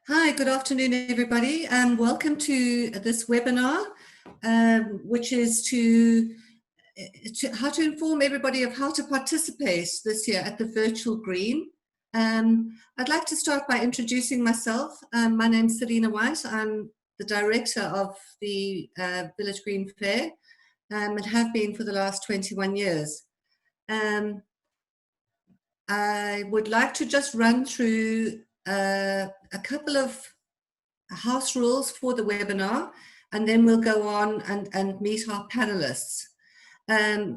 Hi, good afternoon, everybody. Welcome to this webinar, which is to how to inform everybody of how to participate this year at the virtual green. I'd like to start by introducing myself. My name's Selina White. I'm the director of the Village Green Fair and have been for the last 21 years. I would like to just run through a couple of house rules for the webinar, and then we'll go on and meet our panelists.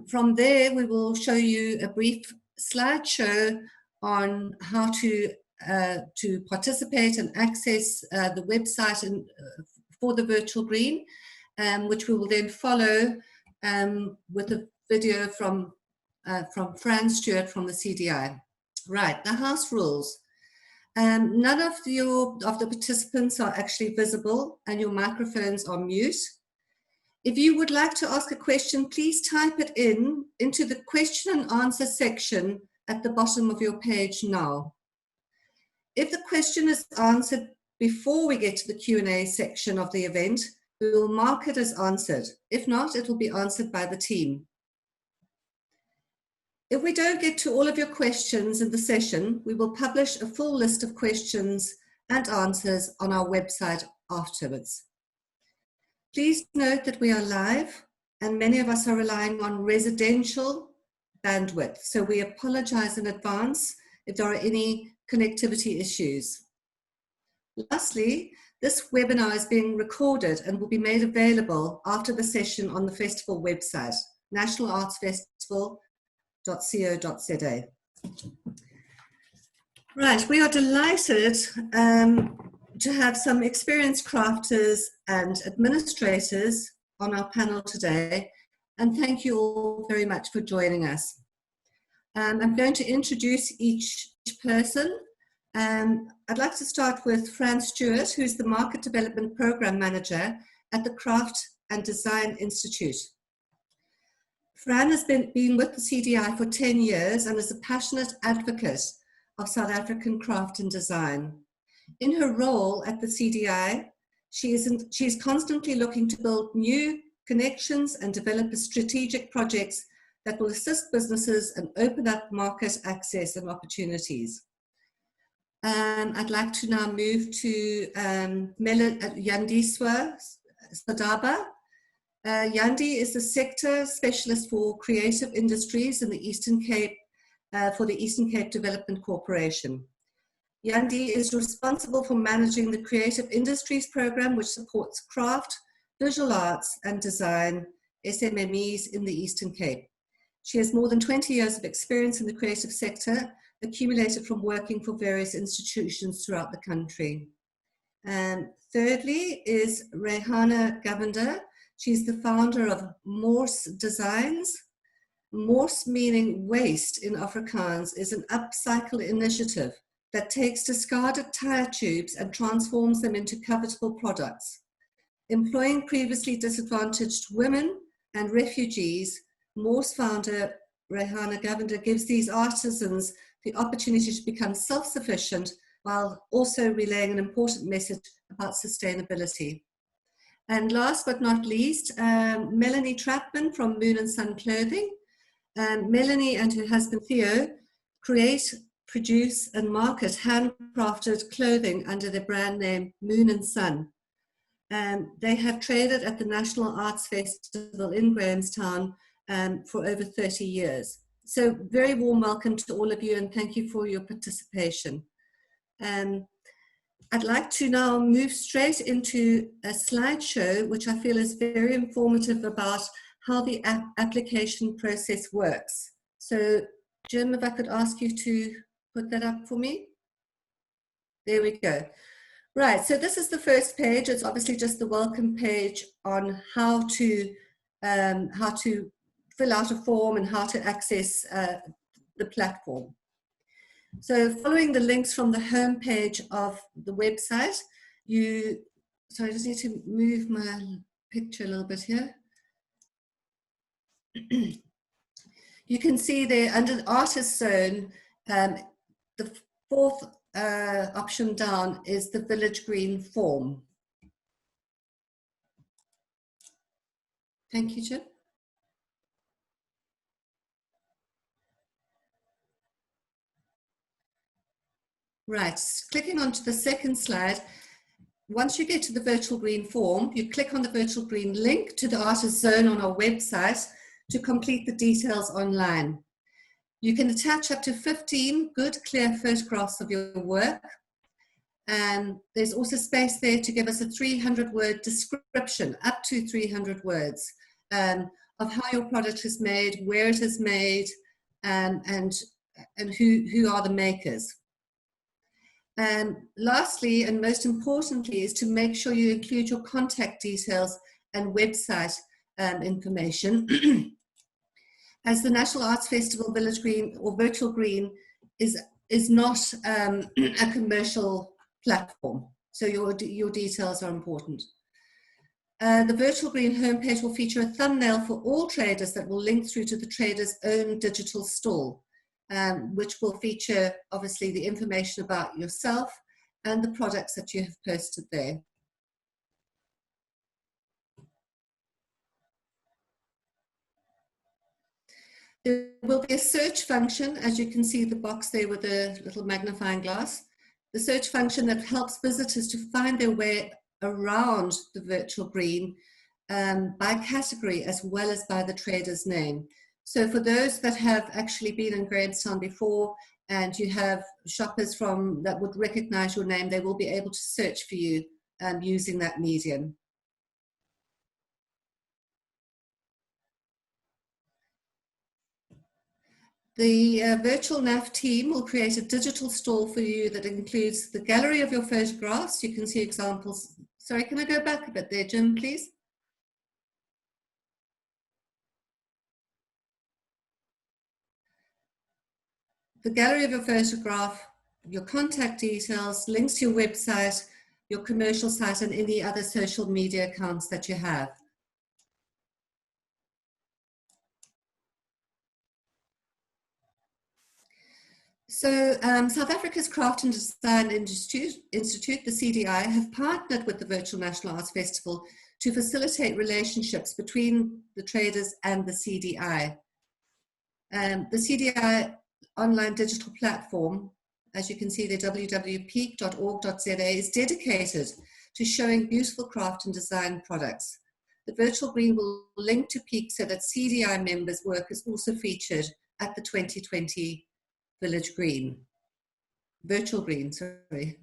From there, we will show you a brief slideshow on how to participate and access the website for the virtual green, which we will then follow with a video from Fran Stewart from the CDI. Right, the house rules. None of the participants are actually visible and your microphones are mute. If you would like to ask a question, please type it into the question and answer section at the bottom of your page now. If the question is answered before we get to the Q&A section of the event, we will mark it as answered. If not, it will be answered by the team. If we don't get to all of your questions in the session, we will publish a full list of questions and answers on our website afterwards. Please note that we are live and many of us are relying on residential bandwidth, so we apologize in advance if there are any connectivity issues. Lastly, this webinar is being recorded and will be made available after the session on the festival website, National Arts Festival. .co.za. Right, we are delighted to have some experienced crafters and administrators on our panel today, and thank you all very much for joining us. I'm going to introduce each person. I'd like to start with Fran Stewart, who's the Market Development Program Manager at the Craft and Design Institute. Fran has been with the CDI for 10 years and is a passionate advocate of South African craft and design. In her role at the CDI, she is constantly looking to build new connections and develop strategic projects that will assist businesses and open up market access and opportunities. I'd like to now move to Yandiswa Sodaba. Yandi is the sector specialist for creative industries in the Eastern Cape for the Eastern Cape Development Corporation. Yandi is responsible for managing the creative industries program, which supports craft, visual arts and design SMMEs in the Eastern Cape. She has more than 20 years of experience in the creative sector, accumulated from working for various institutions throughout the country. Thirdly is Rehana Govender. She's the founder of Morse Designs. Morse, meaning waste in Afrikaans, is an upcycle initiative that takes discarded tire tubes and transforms them into covetable products. Employing previously disadvantaged women and refugees, Morse founder Rehana Govender gives these artisans the opportunity to become self-sufficient while also relaying an important message about sustainability. And last but not least, Melanie Trapman from Moon and Sun Clothing. Melanie and her husband Theo create, produce and market handcrafted clothing under the brand name Moon and Sun. They have traded at the National Arts Festival in Grahamstown for over 30 years. So very warm welcome to all of you and thank you for your participation. I'd like to now move straight into a slideshow, which I feel is very informative about how the application process works. So, Jim, if I could ask you to put that up for me. There we go. Right, so this is the first page. It's obviously just the welcome page on how to fill out a form and how to access the platform. So following the links from the home page of the website, so I just need to move my picture a little bit here. You can see there under the artist zone, the fourth option down is the Village Green form. Thank you, Jim. Right, clicking onto the second slide. Once you get to the virtual green form, you click on the virtual green link to the artist zone on our website to complete the details online. You can attach up to 15 good, clear photographs of your work. And there's also space there to give us a 300-word description, up to 300 words, of how your product is made, where it is made, and who are the makers. And lastly, and most importantly, is to make sure you include your contact details and website information. As the National Arts Festival Village Green or Virtual Green is not a commercial platform, so your details are important. The Virtual Green homepage will feature a thumbnail for all traders that will link through to the trader's own digital stall, which will feature obviously the information about yourself and the products that you have posted there. There will be a search function, as you can see the box there with the little magnifying glass. The search function that helps visitors to find their way around the virtual green by category as well as by the trader's name. So for those that have actually been in Grahamstown before and you have shoppers that would recognize your name, they will be able to search for you using that medium. The virtual NAF team will create a digital stall for you that includes the gallery of your photographs. You can see examples. Sorry, can I go back a bit there, Jim, please? The gallery of your photograph, your contact details, links to your website, your commercial site, and any other social media accounts that you have. So South Africa's Craft and Design Institute, the CDI, have partnered with the Virtual National Arts Festival to facilitate relationships between the traders and the CDI. The CDI online digital platform, as you can see, the www.peak.org.za, is dedicated to showing beautiful craft and design products. The Virtual Green will link to Peak so that CDI members' work is also featured at the 2020 Village Green. Virtual Green, sorry.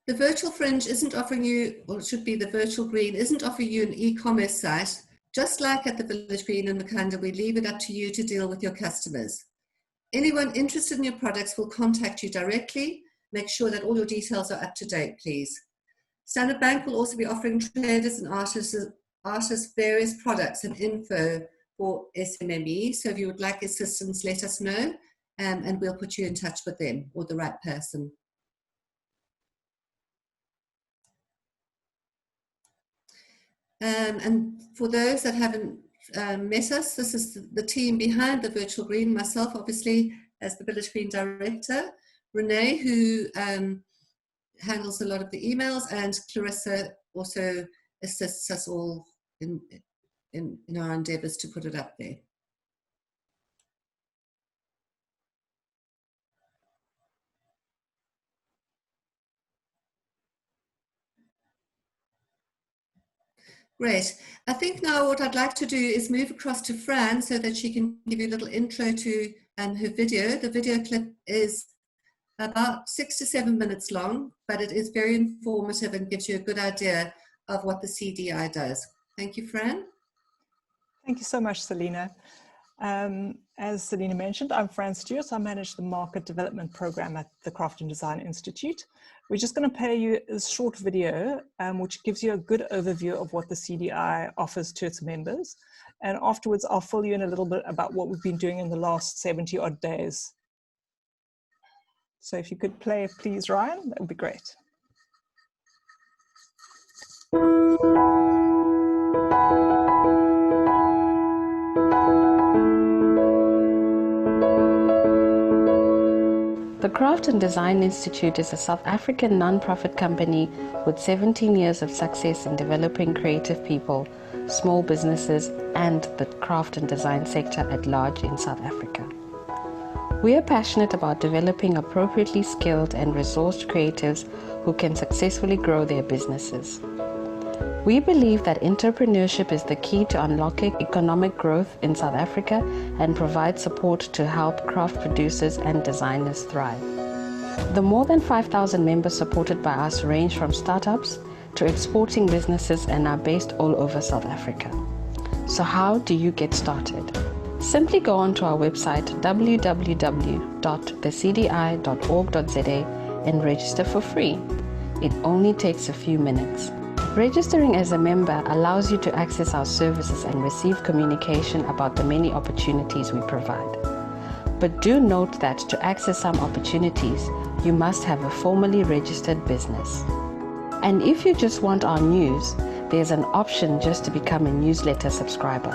The Virtual Fringe isn't offering you, or it should be the Virtual Green, isn't offering you an e-commerce site. Just like at the Village Green and Makanda, we leave it up to you to deal with your customers. Anyone interested in your products will contact you directly. Make sure that all your details are up to date, please. Standard Bank will also be offering traders and artists various products and info for SMMEs. So if you would like assistance, let us know and we'll put you in touch with them or the right person. And for those that haven't met us, this is the team behind the Virtual Green, myself obviously as the Village Green Director, Renee who handles a lot of the emails, and Clarissa also assists us all in our endeavours to put it up there. Great. I think now what I'd like to do is move across to Fran so that she can give you a little intro to her video. The video clip is about 6 to 7 minutes long, but it is very informative and gives you a good idea of what the CDI does. Thank you, Fran. Thank you so much, Selina. As Selina mentioned, I'm Fran Stewart. I manage the Market Development Program at the Craft and Design Institute. We're just going to play you a short video which gives you a good overview of what the CDI offers to its members. And afterwards, I'll fill you in a little bit about what we've been doing in the last 70 odd days. So if you could play, please, Ryan, that would be great. The Craft and Design Institute is a South African non-profit company with 17 years of success in developing creative people, small businesses, and the craft and design sector at large in South Africa. We are passionate about developing appropriately skilled and resourced creatives who can successfully grow their businesses. We believe that entrepreneurship is the key to unlocking economic growth in South Africa and provide support to help craft producers and designers thrive. The more than 5,000 members supported by us range from startups to exporting businesses and are based all over South Africa. So how do you get started? Simply go onto our website www.thecdi.org.za and register for free. It only takes a few minutes. Registering as a member allows you to access our services and receive communication about the many opportunities we provide. But do note that to access some opportunities, you must have a formally registered business. And if you just want our news, there's an option just to become a newsletter subscriber.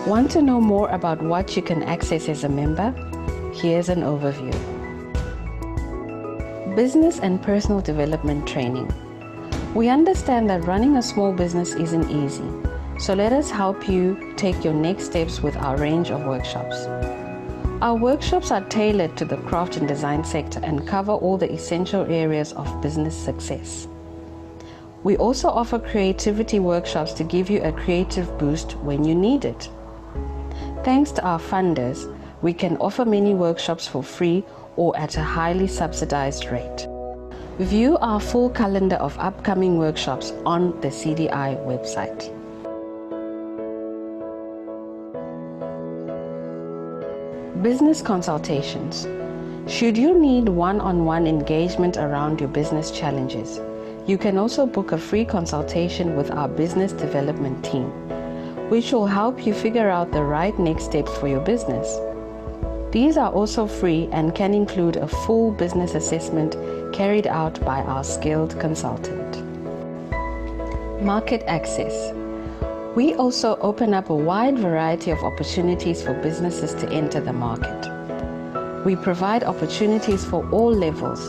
Want to know more about what you can access as a member? Here's an overview. Business and personal development training. We understand that running a small business isn't easy, so let us help you take your next steps with our range of workshops. Our workshops are tailored to the craft and design sector and cover all the essential areas of business success. We also offer creativity workshops to give you a creative boost when you need it. Thanks to our funders, we can offer many workshops for free or at a highly subsidized rate. View our full calendar of upcoming workshops on the CDI website. Business consultations. Should you need one-on-one engagement around your business challenges, you can also book a free consultation with our business development team, which will help you figure out the right next steps for your business. These are also free and can include a full business assessment carried out by our skilled consultant. Market access. We also open up a wide variety of opportunities for businesses to enter the market. We provide opportunities for all levels,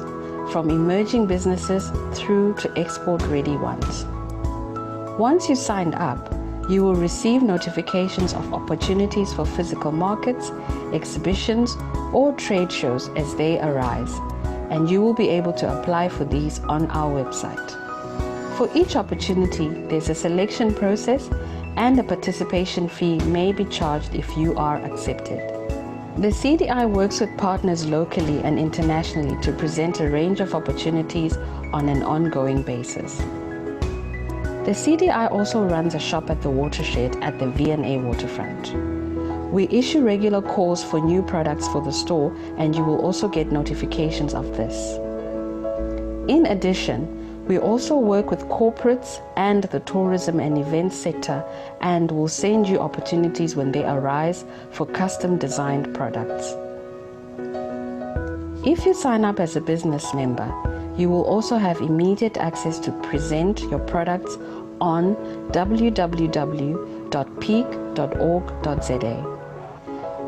from emerging businesses through to export-ready ones. Once you signed up, you will receive notifications of opportunities for physical markets, exhibitions, or trade shows as they arise, and you will be able to apply for these on our website. For each opportunity, there's a selection process and a participation fee may be charged if you are accepted. The CDI works with partners locally and internationally to present a range of opportunities on an ongoing basis. The CDI also runs a shop at the watershed at the V&A waterfront. We issue regular calls for new products for the store, and you will also get notifications of this. In addition, we also work with corporates and the tourism and events sector and will send you opportunities when they arise for custom designed products. If you sign up as a business member, you will also have immediate access to present your products on www.peak.org.za.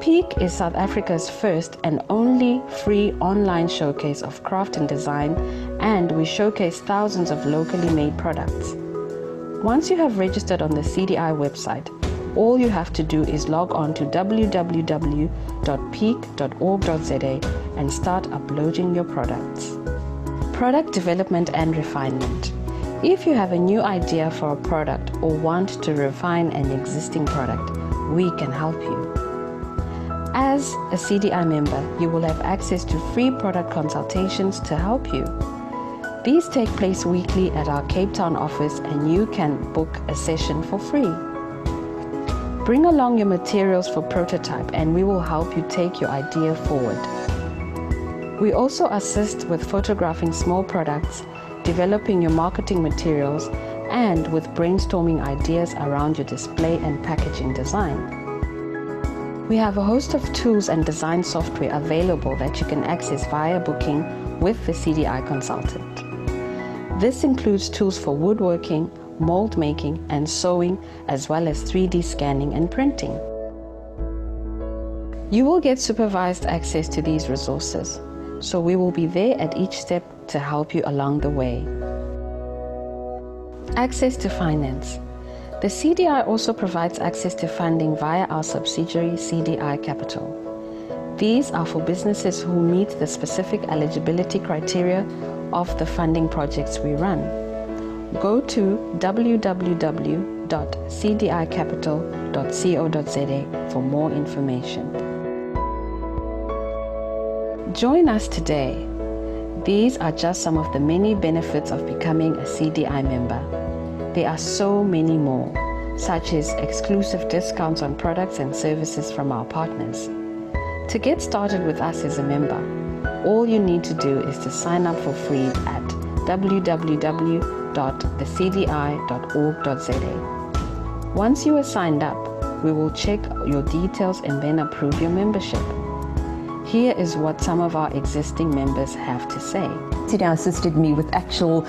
Peak is South Africa's first and only free online showcase of craft and design, and we showcase thousands of locally made products. Once you have registered on the CDI website, all you have to do is log on to www.peak.org.za and start uploading your products. Product development and refinement. If you have a new idea for a product or want to refine an existing product, we can help you. As a CDI member, you will have access to free product consultations to help you. These take place weekly at our Cape Town office, and you can book a session for free. Bring along your materials for prototype and we will help you take your idea forward. We also assist with photographing small products, developing your marketing materials, and with brainstorming ideas around your display and packaging design. We have a host of tools and design software available that you can access via booking with the CDI consultant. This includes tools for woodworking, mold making, and sewing, as well as 3D scanning and printing. You will get supervised access to these resources. So we will be there at each step to help you along the way. Access to finance. The CDI also provides access to funding via our subsidiary CDI Capital. These are for businesses who meet the specific eligibility criteria of the funding projects we run. Go to www.cdicapital.co.za for more information. Join us today. These are just some of the many benefits of becoming a CDI member. There are so many more, such as exclusive discounts on products and services from our partners. To get started with us as a member, all you need to do is to sign up for free at www.thecdi.org.za. Once you are signed up, we will check your details and then approve your membership. Here is what some of our existing members have to say. CDI assisted me with actual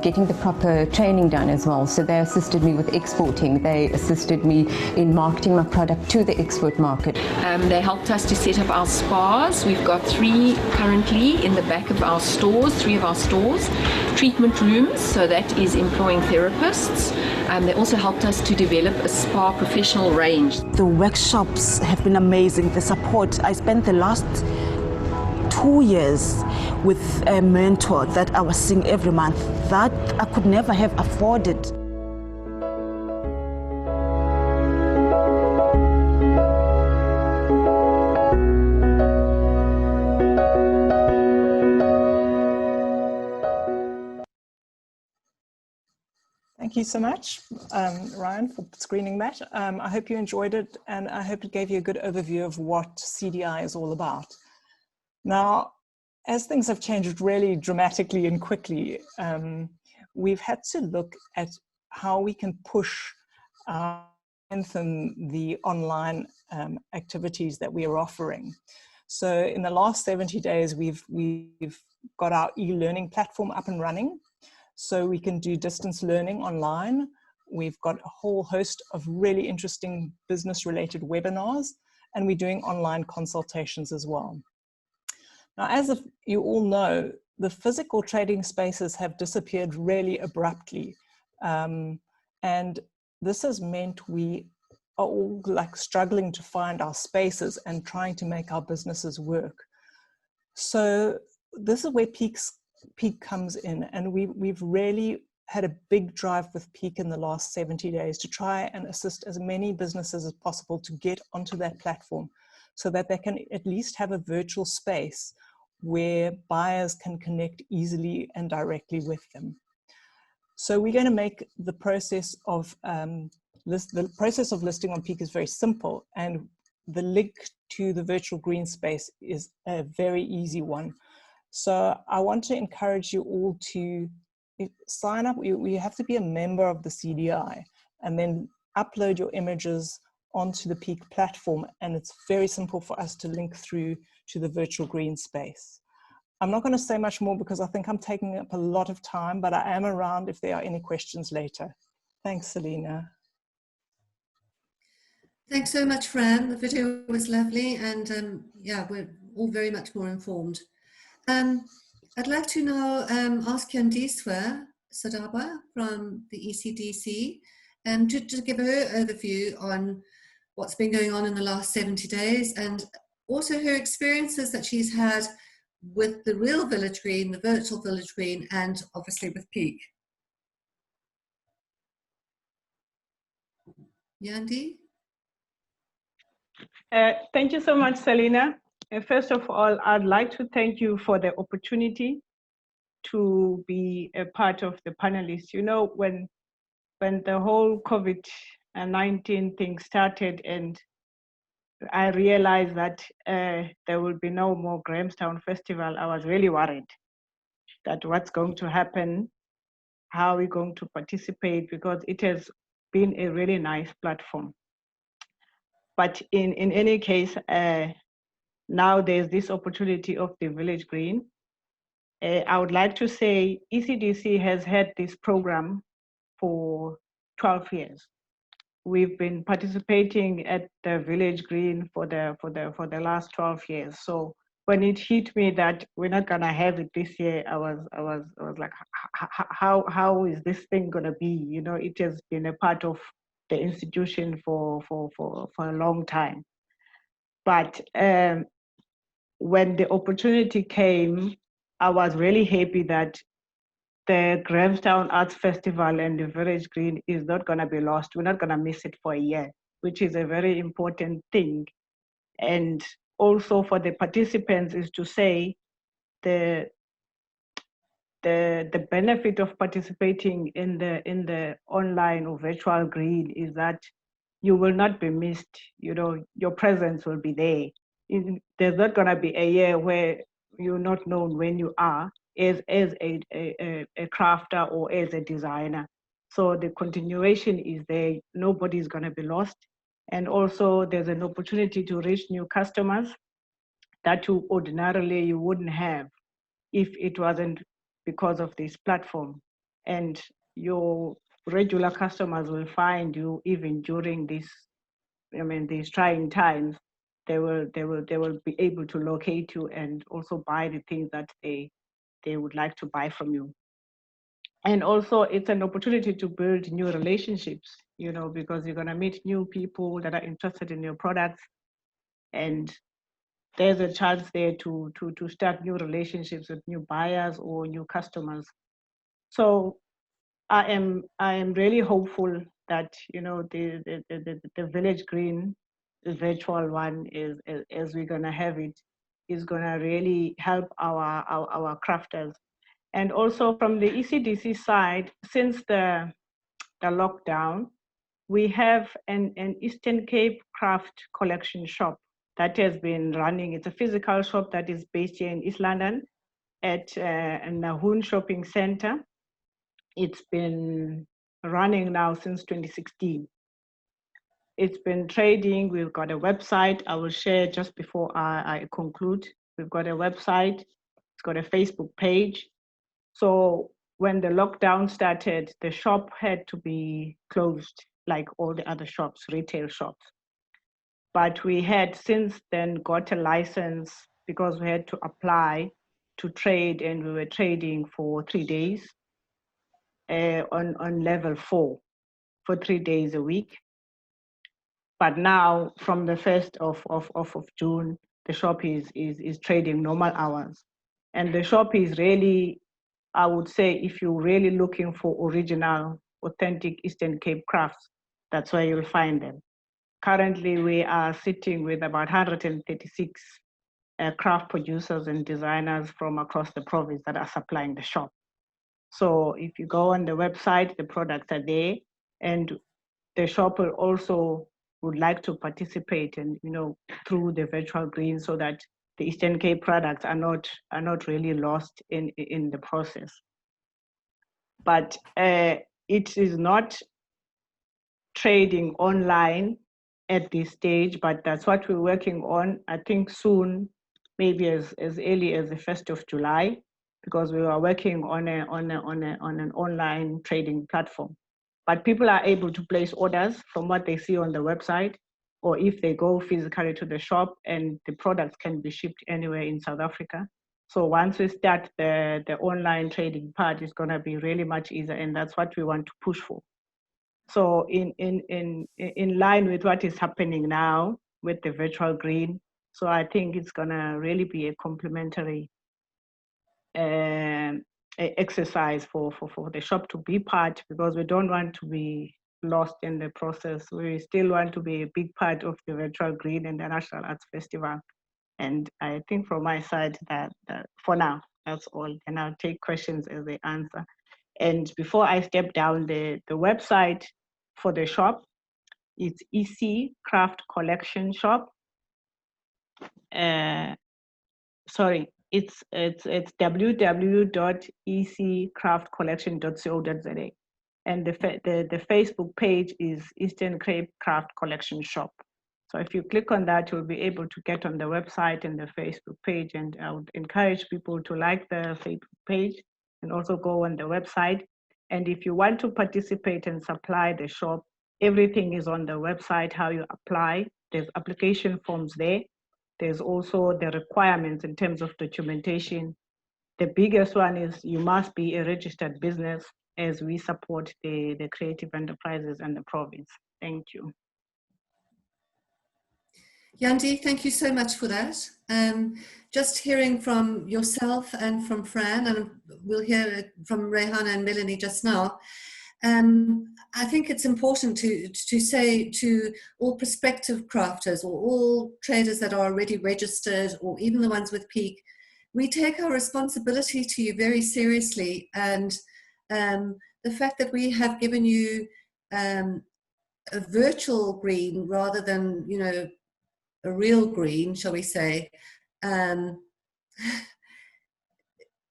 getting the proper training done as well. So they assisted me with exporting. They assisted me in marketing my product to the export market. They helped us to set up our spas. We've got 3 currently in the back of our stores, 3 of our stores. Treatment rooms, so that is employing therapists. They also helped us to develop a spa professional range. The workshops have been amazing. The support. I spent the last 2 years with a mentor that I was seeing every month that I could never have afforded. Thank you so much, Ryan, for screening that. I hope you enjoyed it, and I hope it gave you a good overview of what CDI is all about. Now, as things have changed really dramatically and quickly, we've had to look at how we can push strengthen the online activities that we are offering. So in the last 70 days, we've got our e-learning platform up and running. So we can do distance learning online. We've got a whole host of really interesting business-related webinars, and we're doing online consultations as well. Now, as you all know, the physical trading spaces have disappeared really abruptly. And this has meant we are all like struggling to find our spaces and trying to make our businesses work. So this is where Peak comes in, and we've really had a big drive with Peak in the last 70 days to try and assist as many businesses as possible to get onto that platform so that they can at least have a virtual space where buyers can connect easily and directly with them. So we're going to make the process of listing on Peak is very simple, and the link to the virtual green space is a very easy one. So I want to encourage you all to sign up. You have to be a member of the CDI and then upload your images onto the Peak platform, and it's very simple for us to link through to the virtual green space. I'm not going to say much more because I think I'm taking up a lot of time, but I am around if there are any questions later. Thanks, Selena. Thanks so much, Fran. The video was lovely, and yeah, we're all very much more informed. I'd like to now ask Yandiswa Sodaba from the ECDC to give her overview on what's been going on in the last 70 days and also her experiences that she's had with the real Village Green, the virtual Village Green, and obviously with Peak. Yandi? Thank you so much, Selena. First of all, I'd like to thank you for the opportunity to be a part of the panelists. You know, when the whole COVID-19 thing started and I realized that there will be no more Grahamstown Festival, I was really worried that what's going to happen, how we're going to participate, because it has been a really nice platform. But in any case, now there's this opportunity of the Village Green. I would like to say ECDC has had this program for 12 years. We've been participating at the Village Green for the last 12 years. So when it hit me that we're not gonna have it this year, I was like, how is this thing gonna be? You know, it has been a part of the institution for a long time. But when the opportunity came, I was really happy that the Grahamstown Arts Festival and the Village Green is not gonna be lost. We're not gonna miss it for a year, which is a very important thing. And also for the participants is to say the benefit of participating in the online or virtual green is that you will not be missed. You know, your presence will be there. There's not gonna be a year where you're not known when you are as a crafter or as a designer. So the continuation is there. Nobody's gonna be lost. And also there's an opportunity to reach new customers that you ordinarily you wouldn't have if it wasn't because of this platform. And your regular customers will find you even during this, these trying times. They will be able to locate you and also buy the things that they would like to buy from you. And also it's an opportunity to build new relationships, you know, because you're gonna meet new people that are interested in your products, and there's a chance there to start new relationships with new buyers or new customers. So I am really hopeful that, you know, the Village Green, the virtual one, is as we're gonna have it, is gonna really help our crafters. And also from the ECDC side, since the lockdown, we have an Eastern Cape craft collection shop that has been running. It's a physical shop that is based here in East London at Nahoon Shopping Center. It's been running now since 2016. It's been trading. We've got a website. I will share just before I conclude. We've got a website. It's got a Facebook page. So when the lockdown started, the shop had to be closed like all the other shops, retail shops. But we had since then got a license because we had to apply to trade, and we were trading for 3 days on level 4 for 3 days a week. But now from the 1st of June, the shop is trading normal hours. And the shop is really, I would say, if you're really looking for original, authentic Eastern Cape crafts, that's where you'll find them. Currently, we are sitting with about 136 craft producers and designers from across the province that are supplying the shop. So if you go on the website, the products are there, and the shop will also would like to participate and, you know, through the virtual green, so that the Eastern Cape products are not really lost in the process. But it is not trading online at this stage, but that's what we're working on. I think soon, maybe as early as the 1st of July, because we are working on an online trading platform. But people are able to place orders from what they see on the website, or if they go physically to the shop, and the products can be shipped anywhere in South Africa. So once we start the online trading part, it's gonna be really much easier, and that's what we want to push for. So in line with what is happening now with the virtual green, so I think it's gonna really be a complementary exercise for the shop to be part, because we don't want to be lost in the process. We still want to be a big part of the virtual green and the National Arts Festival. And I think from my side that for now, that's all. And I'll take questions as they answer. And before I step down, the website for the shop is EC Craft Collection Shop. Sorry, it's www.eccraftcollection.co.za, and the Facebook page is Eastern Cape Craft Collection Shop. So if you click on that, you'll be able to get on the website and the Facebook page. And I would encourage people to like the Facebook page and also go on the website. And if you want to participate and supply the shop, everything is on the website, how you apply. There's application forms there. there's also the requirements in terms of documentation. The biggest one is you must be a registered business, as we support the creative enterprises and the province. Thank you. Yandi, thank you so much for that. Just hearing from yourself and from Fran, and we'll hear it from Rehana and Melanie just now. I think it's important to say to all prospective crafters or all traders that are already registered, or even the ones with Peak, we take our responsibility to you very seriously. And the fact that we have given you a virtual green rather than, you know, a real green, shall we say,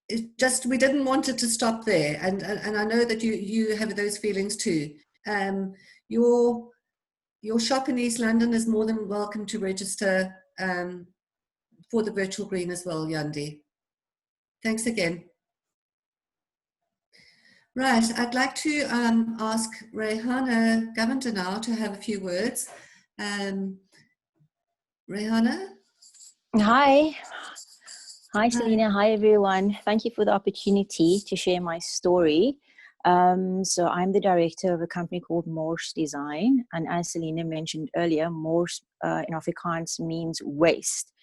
it just, we didn't want it to stop there, and I know that you have those feelings too. Your shop in East London is more than welcome to register for the virtual green as well, Yandi. Thanks again. Right, I'd like to ask Rehana Govender now to have a few words. Rehana? Hi. Hi, Selena. Hi, everyone. Thank you for the opportunity to share my story. So I'm the director of a company called Morse Design. And as Selena mentioned earlier, Morse in Afrikaans means waste.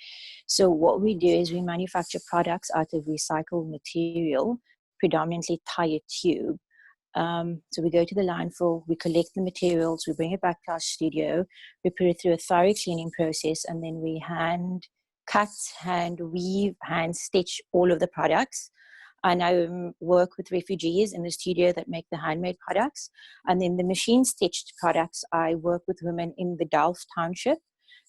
So what we do is we manufacture products out of recycled material, predominantly tire tube. So we go to the landfill, we collect the materials, we bring it back to our studio, we put it through a thorough cleaning process, and then we hand cut, hand weave, hand stitch all of the products. And I work with refugees in the studio that make the handmade products. And then the machine stitched products, I work with women in the Delft township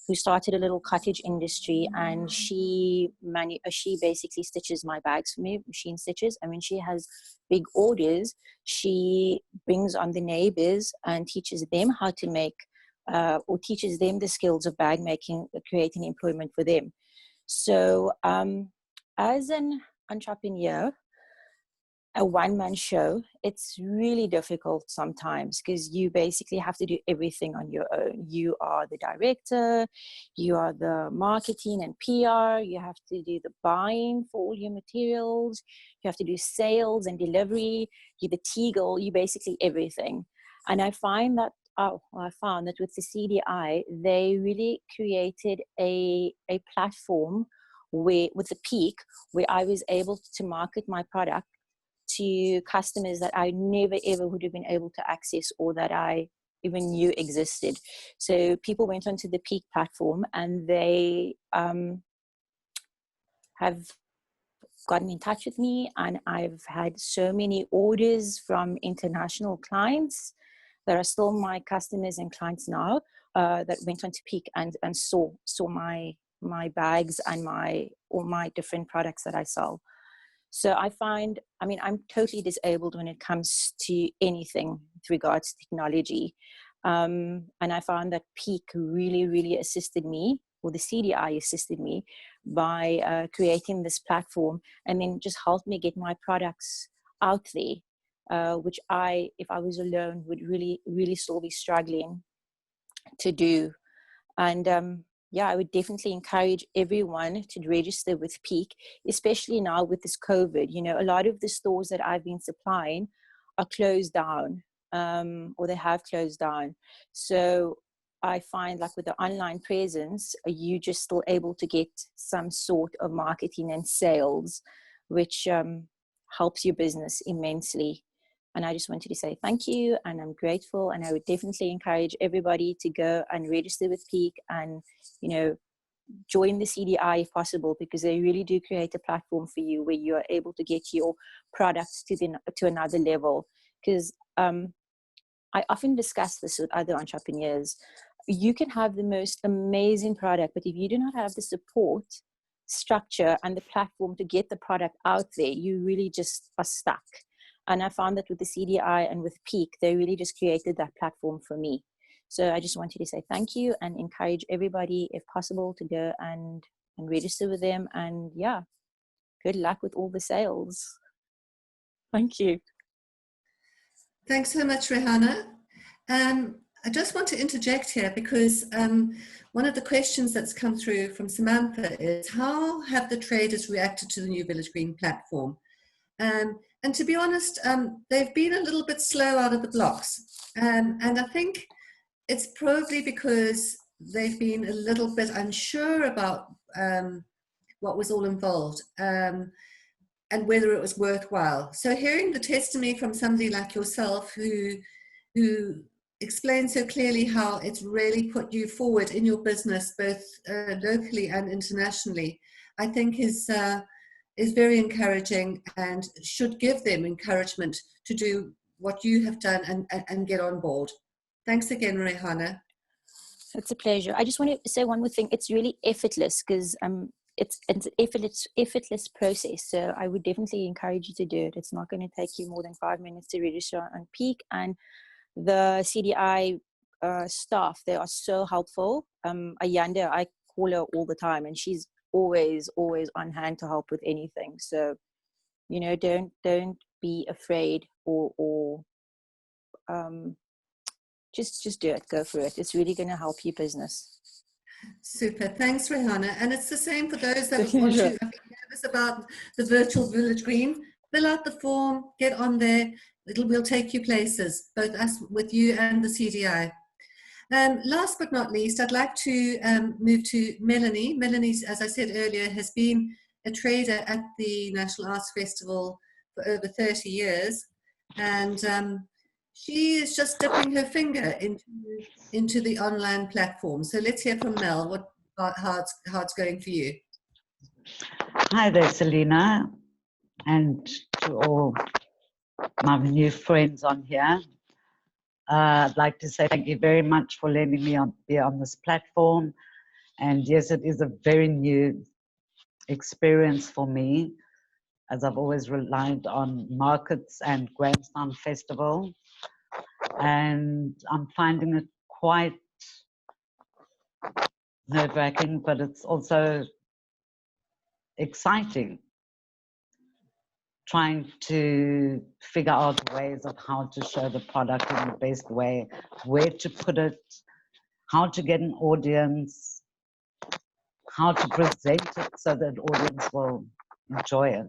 who started a little cottage industry, and she basically stitches my bags for me, machine stitches. And when she has big orders, she brings on the neighbors and teaches them how to make, or teaches them the skills of bag making, creating employment for them. So as an entrepreneur, a one-man show, it's really difficult sometimes because you basically have to do everything on your own. You are the director, you are the marketing and PR, you have to do the buying for all your materials, you have to do sales and delivery, you're the Teagle, you basically everything. And I found that with the CDI, they really created a platform where, with the Peak, where I was able to market my product to customers that I never ever would have been able to access or that I even knew existed. So people went onto the Peak platform and they have gotten in touch with me, and I've had so many orders from international clients that are still my customers and clients now, that went onto Peak and saw my bags and all my different products that I sell. So I find, I mean, I'm totally disabled when it comes to anything with regards to technology. And I found that Peak really, really assisted me, or the CDI assisted me by creating this platform, and then just helped me get my products out there, which if I was alone, would really, really still be struggling to do. And yeah, I would definitely encourage everyone to register with Peak, especially now with this COVID. You know, a lot of the stores that I've been supplying are closed down, or they have closed down. So I find, like with the online presence, you just still able to get some sort of marketing and sales, which helps your business immensely. And I just wanted to say thank you, and I'm grateful, and I would definitely encourage everybody to go and register with Peak and, you know, join the CDI if possible, because they really do create a platform for you where you are able to get your products to another level. Because I often discuss this with other entrepreneurs. You can have the most amazing product, but if you do not have the support structure and the platform to get the product out there, you really just are stuck. And I found that with the CDI and with Peak, they really just created that platform for me. So I just wanted to say thank you and encourage everybody, if possible, to go and register with them. And yeah, good luck with all the sales. Thank you. Thanks so much, Rehana. I just want to interject here because one of the questions that's come through from Samantha is, how have the traders reacted to the new Village Green platform? And to be honest, they've been a little bit slow out of the blocks. And I think it's probably because they've been a little bit unsure about what was all involved and whether it was worthwhile. So hearing the testimony from somebody like yourself who explains so clearly how it's really put you forward in your business, both locally and internationally, I think is very encouraging and should give them encouragement to do what you have done and get on board. Thanks again, Rehana. It's a pleasure. I just want to say one more thing. It's really effortless because it's an effortless process. So I would definitely encourage you to do it. It's not going to take you more than 5 minutes to register on Peak. And the CDI staff, they are so helpful. Ayanda, I call her all the time, and she's always on hand to help with anything. So, you know, don't be afraid or just do it. Go for it. It's really going to help your business. Super. Thanks, Rehana. And it's the same for those that want to be nervous about the virtual Village Green. Fill out the form, get on there. We'll take you places, both us with you and the CDI. Last but not least, I'd like to move to Melanie. Melanie, as I said earlier, has been a trader at the National Arts Festival for over 30 years. And she is just dipping her finger into the online platform. So let's hear from Mel, how it's going for you. Hi there, Selina, and to all my new friends on here. I'd like to say thank you very much for letting me be on this platform. And yes, it is a very new experience for me, as I've always relied on markets and Grahamstown Festival. And I'm finding it quite nerve-wracking, but it's also exciting, trying to figure out ways of how to show the product in the best way, where to put it, how to get an audience, how to present it so that audience will enjoy it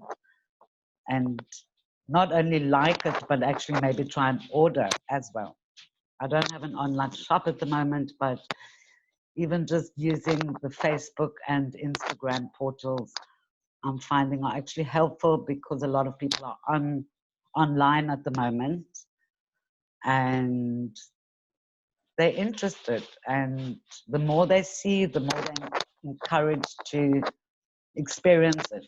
and not only like it, but actually maybe try and order as well. I don't have an online shop at the moment, but even just using the Facebook and Instagram portals, I'm finding are actually helpful because a lot of people are online at the moment and they're interested. And the more they see, the more they're encouraged to experience it.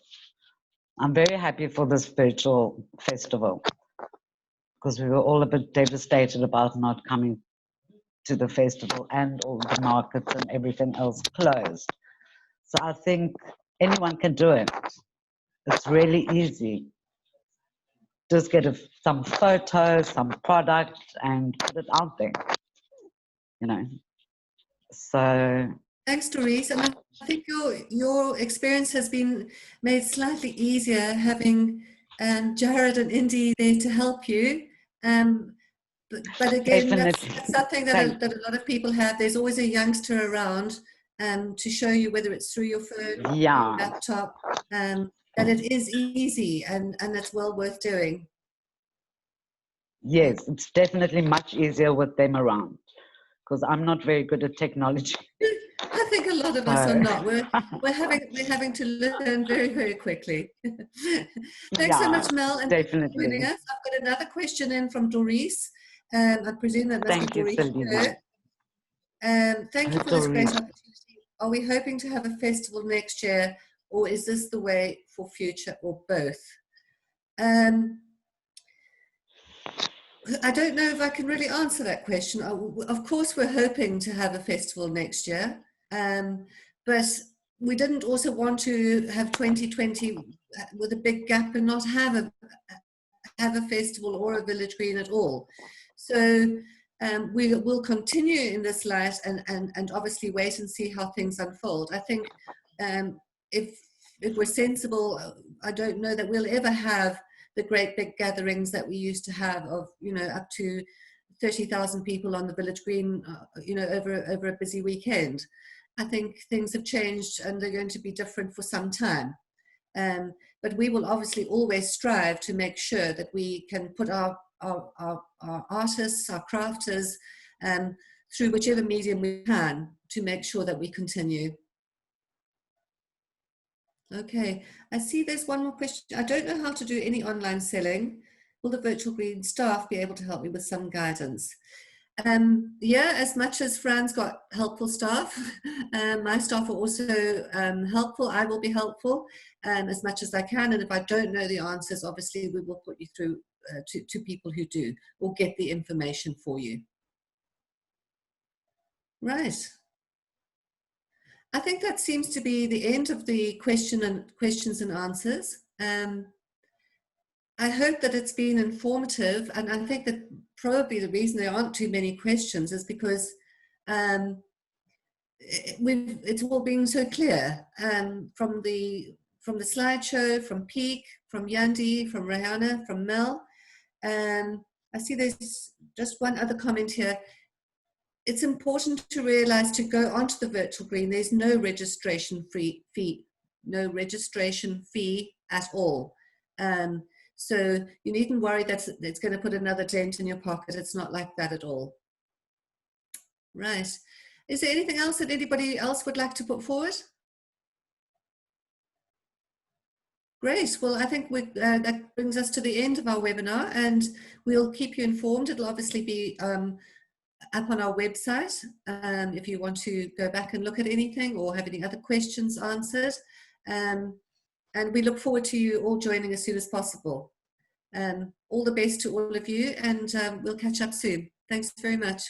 I'm very happy for this virtual festival because we were all a bit devastated about not coming to the festival and all the markets and everything else closed. So I think anyone can do it. It's really easy. Just get some photos, some product, and put it out there, you know. So thanks, Doris. And I think your experience has been made slightly easier having Jared and Indy there to help you. But again, that's something that a lot of people have. There's always a youngster around to show you, whether it's through your phone, your laptop, that it is easy and it's well worth doing. Yes, it's definitely much easier with them around because I'm not very good at technology. I think a lot of us are not. We're having to learn very, very quickly. Thanks so much, Mel, and definitely for joining us. I've got another question in from Doris. I presume that must be Doris. Thank you for this great opportunity. Are we hoping to have a festival next year, or is this the way for future, or both? I don't know if I can really answer that question. Of course, we're hoping to have a festival next year, but we didn't also want to have 2020 with a big gap and not have a festival or a Village Green at all. So we will continue in this light and obviously wait and see how things unfold. I think if we're sensible, I don't know that we'll ever have the great big gatherings that we used to have of, you know, up to 30,000 people on the village green, you know, over a busy weekend. I think things have changed and they're going to be different for some time. But we will obviously always strive to make sure that we can put our artists, our crafters, through whichever medium we can to make sure that we continue. Okay, I see there's one more question. I don't know how to do any online selling. Will the Virtual Green staff be able to help me with some guidance? Yeah, as much as Fran's got helpful staff, my staff are also helpful. I will be helpful as much as I can. And if I don't know the answers, obviously we will put you through to people who do, or get the information for you. Right. I think that seems to be the end of the questions and answers. I hope that it's been informative, and I think that probably the reason there aren't too many questions is because it's all been so clear from the slideshow, from Peak, from Yandi, from Rihanna, from Mel. I see there's just one other comment here. It's important to realize to go onto the Virtual Green, there's no registration fee at all. So you needn't worry that it's going to put another dent in your pocket. It's not like that at all. Right. Is there anything else that anybody else would like to put forward? Great. Well, I think that brings us to the end of our webinar, and we'll keep you informed. It'll obviously be up on our website if you want to go back and look at anything or have any other questions answered. And we look forward to you all joining as soon as possible. All the best to all of you, and we'll catch up soon. Thanks very much.